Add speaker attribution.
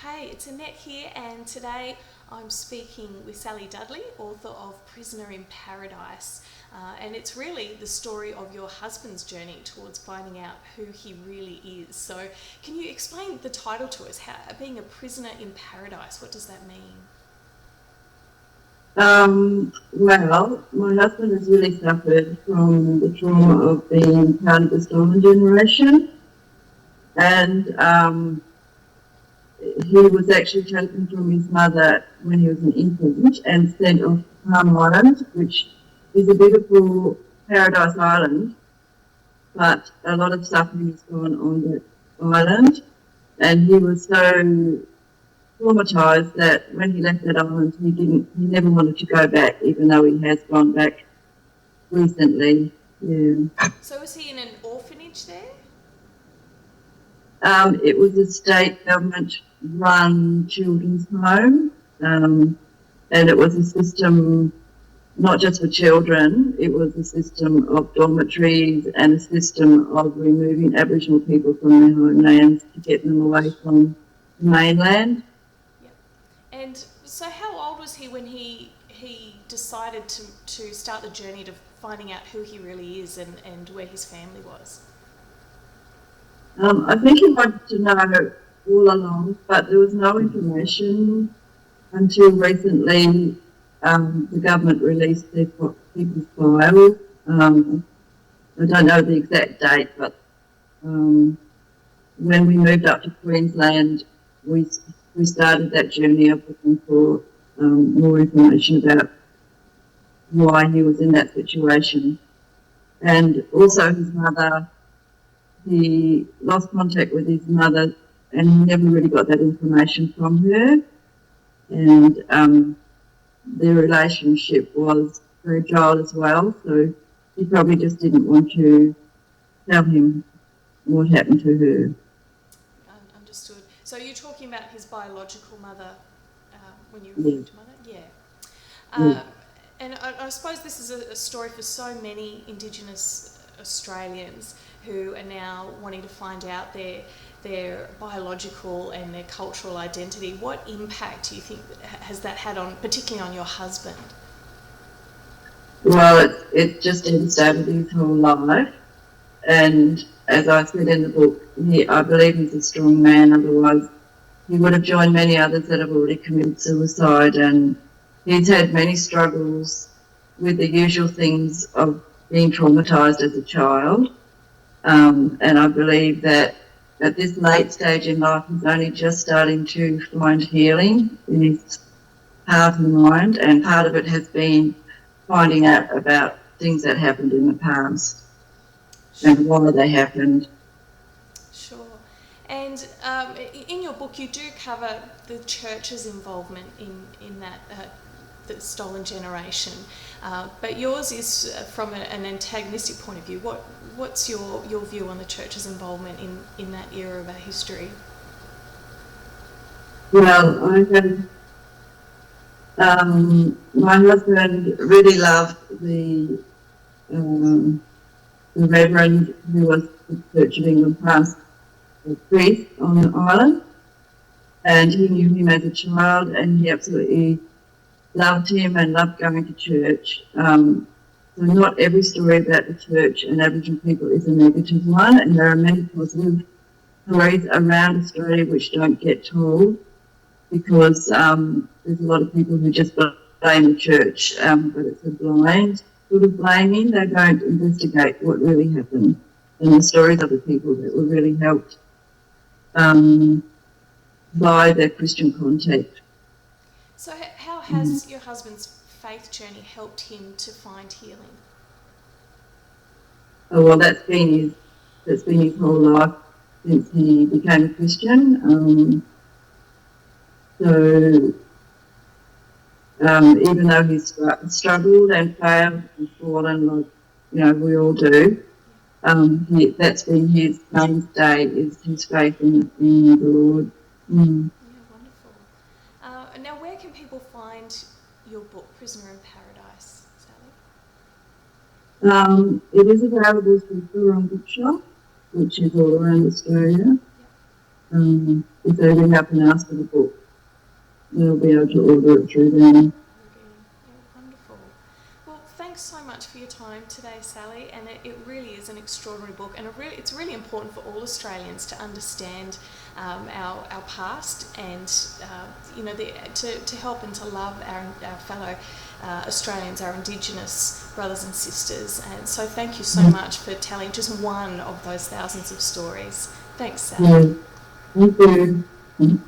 Speaker 1: Hey, it's Annette here, and today I'm speaking with Sally Dudley, author of Prisoner in Paradise. And it's really the story of your husband's journey towards finding out who he really is. So, can you explain the title to us? Being a prisoner in paradise, what does that mean?
Speaker 2: Well, my husband has really suffered from the trauma of being part of the stolen generation, and he was actually taken from his mother when he was an infant and sent off to Palm Island, which is a beautiful paradise island, but a lot of suffering has gone on that island, and he was so traumatised that when he left that island, he never wanted to go back, even though he has gone back recently. Yeah.
Speaker 1: So, was he in an orphanage there?
Speaker 2: It was a state government-run children's home, and it was a system not just for children. It was a system of dormitories and a system of removing Aboriginal people from their homelands to get them away from the mainland.
Speaker 1: And so how old was he when he decided to start the journey to finding out who he really is and where his family was?
Speaker 2: I think he wanted to know all along, but there was no information until recently. The government released their people's files. I don't know the exact date, but when we moved up to Queensland, we started that journey of looking for more information about why he was in that situation. And also his mother, he lost contact with his mother and he never really got that information from her. And their relationship was fragile as well, so he probably just didn't want to tell him what happened to her.
Speaker 1: Understood. So you're talking about his biological mother when you
Speaker 2: Yeah.
Speaker 1: referred to mother? Yeah.
Speaker 2: Yeah.
Speaker 1: And I suppose this is a story for so many Indigenous Australians who are now wanting to find out their biological and their cultural identity. What impact do you think has that had on, particularly on your husband?
Speaker 2: Well, it just devastated his whole life. And as I said in the book, I believe he's a strong man, otherwise he would have joined many others that have already committed suicide. And he's had many struggles with the usual things of being traumatised as a child. And I believe that at this late stage in life, he's only just starting to find healing in his heart and mind. And part of it has been finding out about things that happened in the past and why they happened.
Speaker 1: Sure. And in your book, you do cover the church's involvement in that the stolen generation, but yours is from an antagonistic point of view. What's your view on the church's involvement in that era of our history?
Speaker 2: Well, my husband really loved the reverend who was the Church of England past priest on the island, and he knew him as a child, and he absolutely loved him and loved going to church. So not every story about the church and Aboriginal people is a negative one, and there are many positive stories around Australia which don't get told because there's a lot of people who just blame the church, but it's a blind sort of blaming. They don't investigate what really happened and the stories of the people that were really helped by their Christian contact.
Speaker 1: So how has your husband's faith journey helped him to find healing?
Speaker 2: Oh, well, that's been his whole life since he became a Christian. So even though he's struggled and failed and fallen, like we all do, that's been his mainstay, is his faith in the Lord.
Speaker 1: Yeah, wonderful. Now, where can people find your book, Prisoner in Paradise, Sally?
Speaker 2: It is available through Bookshop, which is all around Australia. if they ring up and ask for the book, they'll be able to order it through them.
Speaker 1: Wonderful. Well, thanks so much for your time today, Sally, and it really is an extraordinary book, and it's really important for all Australians to understand our past and to help and to love our fellow Australians, our Indigenous brothers and sisters. And so thank you so much for telling just one of those thousands of stories. Thanks, Sally.
Speaker 2: Yeah. Thank you.